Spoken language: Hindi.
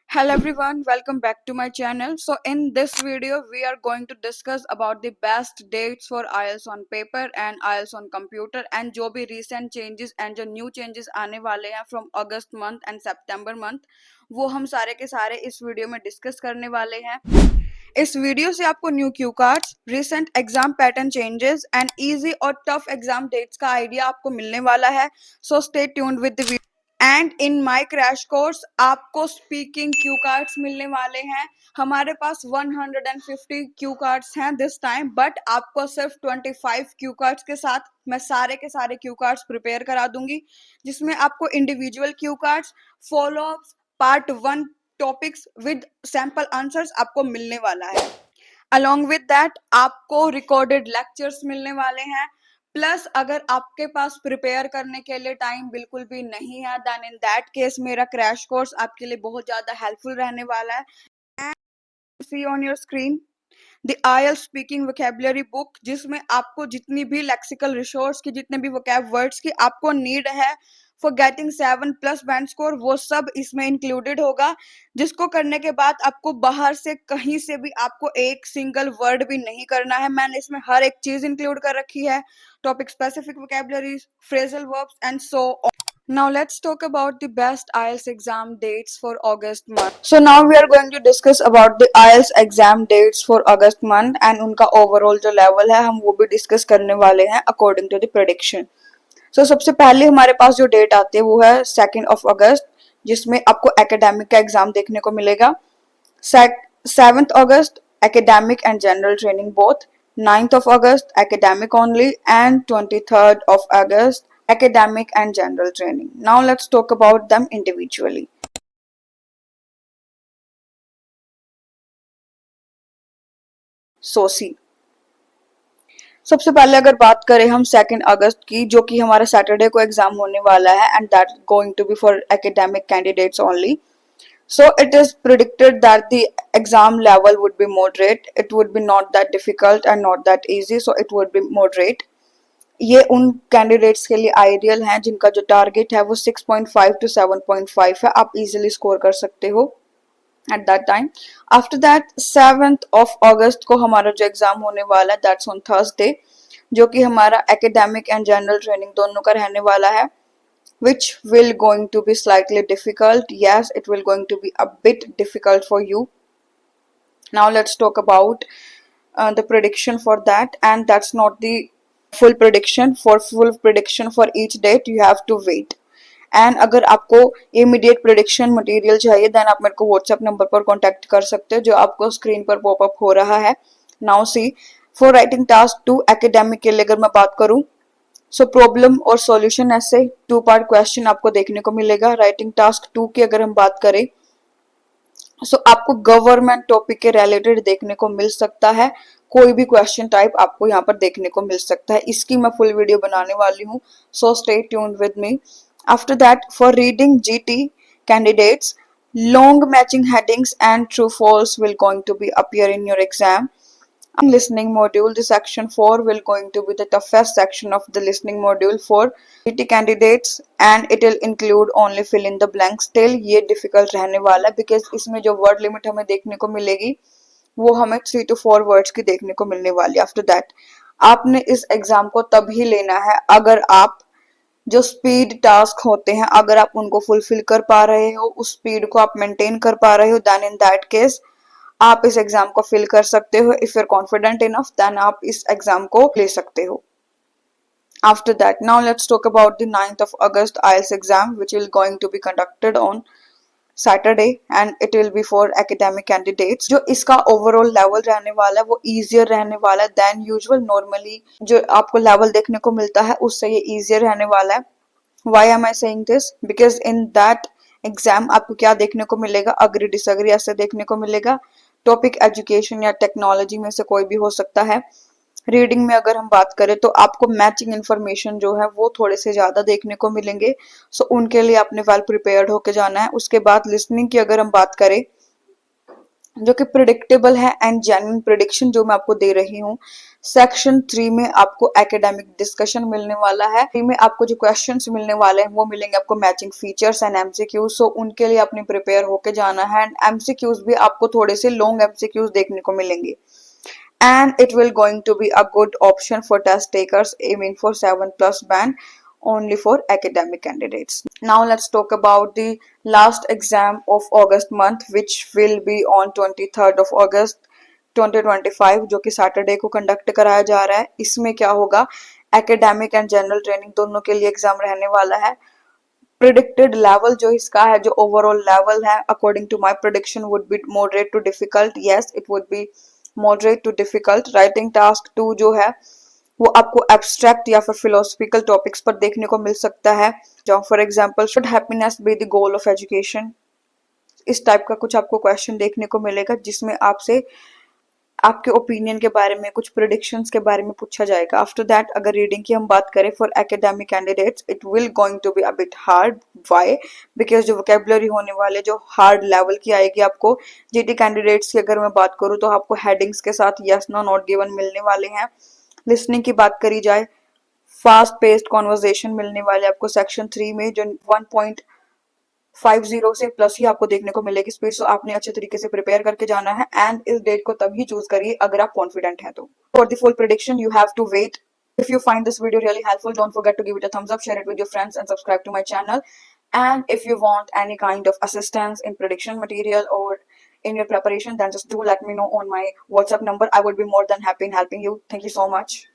Hello everyone, welcome back to my channel. So in this video we are going to discuss about the best dates for IELTS on paper and IELTS on computer and जो भी recent changes and जो new changes आने वाले हैं from August month and September month वो हम सारे के सारे इस वीडियो में डिस्कस करने वाले हैं। इस वीडियो से आपको new cue cards, recent exam pattern changes and easy और टफ एग्जाम डेट्स का आइडिया आपको मिलने वाला है। So stay tuned with the video. And in my crash course आपको स्पीकिंग क्यू कार्ड्स मिलने वाले हैं। हमारे पास 150 क्यू कार्ड्स हैं दिस टाइम, बट आपको सिर्फ 25 क्यू कार्ड्स के साथ मैं सारे के सारे क्यू कार्ड्स प्रिपेयर करा दूंगी, जिसमें आपको individual cue cards, follow ups, part 1 topics with sample answers आपको मिलने वाला है। अलॉन्ग विद दैट आपको रिकॉर्डेड लेक्चर्स मिलने वाले हैं। प्लस अगर आपके पास प्रिपेयर करने के लिए टाइम बिल्कुल भी नहीं है, देन इन दैट केस मेरा क्रैश कोर्स आपके लिए बहुत ज़्यादा हेल्पफुल रहने वाला है। And see on your screen the IELTS speaking vocabulary book, जिसमें आपको जितनी भी लेक्सिकल रिसोर्स की, जितने भी वोकैब वर्ड्स की आपको नीड है फॉर गेटिंग 7+ बैंड स्कोर, वो सब इसमें इंक्लूडेड होगा। जिसको करने के बाद आपको बाहर से कहीं से भी आपको एक सिंगल वर्ड भी नहीं करना है। मैंने इसमें हर एक चीज इंक्लूड कर रखी है, topic specific vocabularies, phrasal verbs and so on. Now let's talk about the best IELTS exam dates for August month. So now we are going to discuss about the IELTS exam dates for August month and उनका overall जो level है हम वो भी discuss करने वाले हैं according to the prediction. So सबसे पहले हमारे पास जो डेट आती है वो है 2 अगस्त, जिसमें आपको एकेडमिक का एग्जाम देखने को मिलेगा। 7 अगस्त academic and general training both, 9 August academic only and 23 August academic and general training. Now let's talk about them individually. So see, सबसे पहले अगर बात करें हम 2 अगस्त की, जो कि हमारा सैटरडे को एग्जाम होने वाला है and that going to be for academic candidates only. So it is predicted that the exam level would be moderate. It would be not that difficult and not that easy. So it would be moderate. ये उन कैंडिडेट्स के लिए आइडियल हैं जिनका जो टारगेट है वो 6.5 to 7.5 है। आप इजीली स्कोर कर सकते हो at that time. After that 7 अगस्त को हमारा जो एग्जाम होने वाला है दैट्स ऑन थर्सडे, जो कि हमारा एकेडमिक एंड जनरल ट्रेनिंग दोनों का रहने वाला है, which will going to be slightly difficult. Yes, it will going to be a bit difficult for you. Now let's talk about the prediction for that, and that's not the full prediction. For full prediction for each date you have to wait. And अगर आपको इमीडिएट प्रिडिक्शन मटेरियल चाहिए देन आप मेरे को व्हाट्सएप नंबर पर कांटेक्ट कर सकते हो, जो आपको स्क्रीन पर पॉपअप हो रहा है। Now see, for writing task 2 academic के लिए अगर मैं बात करूं, सो प्रॉब्लम और सॉल्यूशन ऐसे 2 पार्ट क्वेश्चन आपको देखने को मिलेगा। राइटिंग टास्क 2 की अगर हम बात करें, सो आपको गवर्नमेंट टॉपिक के रिलेटेड देखने को मिल सकता है। कोई भी क्वेश्चन टाइप आपको यहाँ पर देखने को मिल सकता है। इसकी मैं फुल वीडियो बनाने वाली हूँ, so stay tuned with me. After that, for reading GT candidates, long matching headings and true false will going to be appear in your exam. Listening module, the section 4 will going to be the toughest section of the listening module for GT candidates and it will include only fill in the blanks. Still ये difficult रहने वाला है because इसमें जो word limit हमें देखने को मिलेगी वो हमें 3 to 4 words की देखने को मिलने वाली है। After that, आपने इस एग्जाम को तभी लेना है अगर आप जो स्पीड टास्क होते हैं अगर आप उनको फुलफिल कर पा रहे हो, उस स्पीड को आप मेंटेन कर पा रहे हो, देन इन दैट केस आप इस एग्जाम को फिल कर सकते हो। If you are confident enough then आप इस एग्जाम को ले सकते हो। After that, now let's talk about the 9 August IELTS exam which will going to be conducted on Saturday and it will be for academic candidates. जो इसका ओवरऑल लेवल रहने वाला है वो इजियर रहने वाला है देन यूजुअल। नॉर्मली जो आपको लेवल देखने को मिलता है उससे ये इजियर रहने वाला है। Why am I saying this? Because in that exam आपको क्या देखने को मिलेगा, अग्री डिसअग्री ऐसे देखने को मिलेगा। टॉपिक एजुकेशन या टेक्नोलॉजी में से कोई भी हो सकता है। रीडिंग में अगर हम बात करें तो आपको मैचिंग इन्फॉर्मेशन जो है वो थोड़े से ज्यादा देखने को मिलेंगे, सो उनके लिए आपने वेल प्रिपेयर्ड होके जाना है। उसके बाद लिसनिंग की अगर हम बात करें, जो कि प्रिडिक्टेबल है एंड जेन्युइन प्रिडिक्शन जो मैं आपको दे रही हूँ। सेक्शन 3 में आपको एकेडमिक डिस्कशन मिलने वाला है। 3 में आपको जो क्वेश्चंस मिलने वाले हैं वो मिलेंगे आपको मैचिंग फीचर्स एंड एमसीक्यूज, सो उनके लिए अपनी प्रिपेयर होके जाना है। एंड एमसीक्यूज भी आपको थोड़े से लॉन्ग एमसीक्यूज देखने को मिलेंगे and it will going to be a good option for test takers aiming for 7+ band only for academic candidates. Now let's talk about the last exam of August month which will be on 23rd of August 2025 जो कि सैटरडे को कंडक्ट कराया जा रहा है। इसमें क्या होगा, एकेडमिक एंड जनरल ट्रेनिंग दोनों के लिए एग्जाम रहने वाला है। प्रिडिक्टेड लेवल जो इसका है, जो ओवरऑल लेवल है, according to my prediction would be moderate to difficult. Yes, it would be moderate to difficult. Writing task 2 जो है वो आपको एब्स्ट्रैक्ट या फिर फिलोसफिकल टॉपिक्स पर देखने को मिल सकता है। जो for example, should happiness be the goal of education, इस टाइप का कुछ आपको क्वेश्चन देखने को मिलेगा जिसमें आपसे आपके ओपिनियन के बारे में, कुछ प्रिडिक्शंस के बारे में पूछा जाएगा। आफ्टर दैट अगर रीडिंग की हम बात करें for academic candidates, it will going to be a bit hard. Why? Because जो वोकेबुलरी होने वाले जो हार्ड लेवल की आएगी आपको। जीटी कैंडिडेट्स की अगर मैं बात करूँ तो आपको हेडिंग्स के साथ यस नो नॉट गिवन मिलने वाले हैं। लिसनिंग की बात करी जाए, फास्ट पेस्ड कॉन्वर्जेशन मिलने वाले आपको सेक्शन 3 में, जो 1.50 से प्लस ही आपको देखने को मिलेगी स्पीड। सो आपने अच्छे तरीके से प्रिपेयर करके जाना है एंड इस डेट को तभी चूज करिए अगर आप कॉन्फिडेंट हैं तो। For the full prediction you have to wait. If you find this video really helpful, don't forget to give it a thumbs up, share it with your friends and subscribe to my channel. And if you want any kind of assistance in prediction material or in your preparation, then just do let me know on my WhatsApp number. I would be more than happy in helping you. Thank you so much.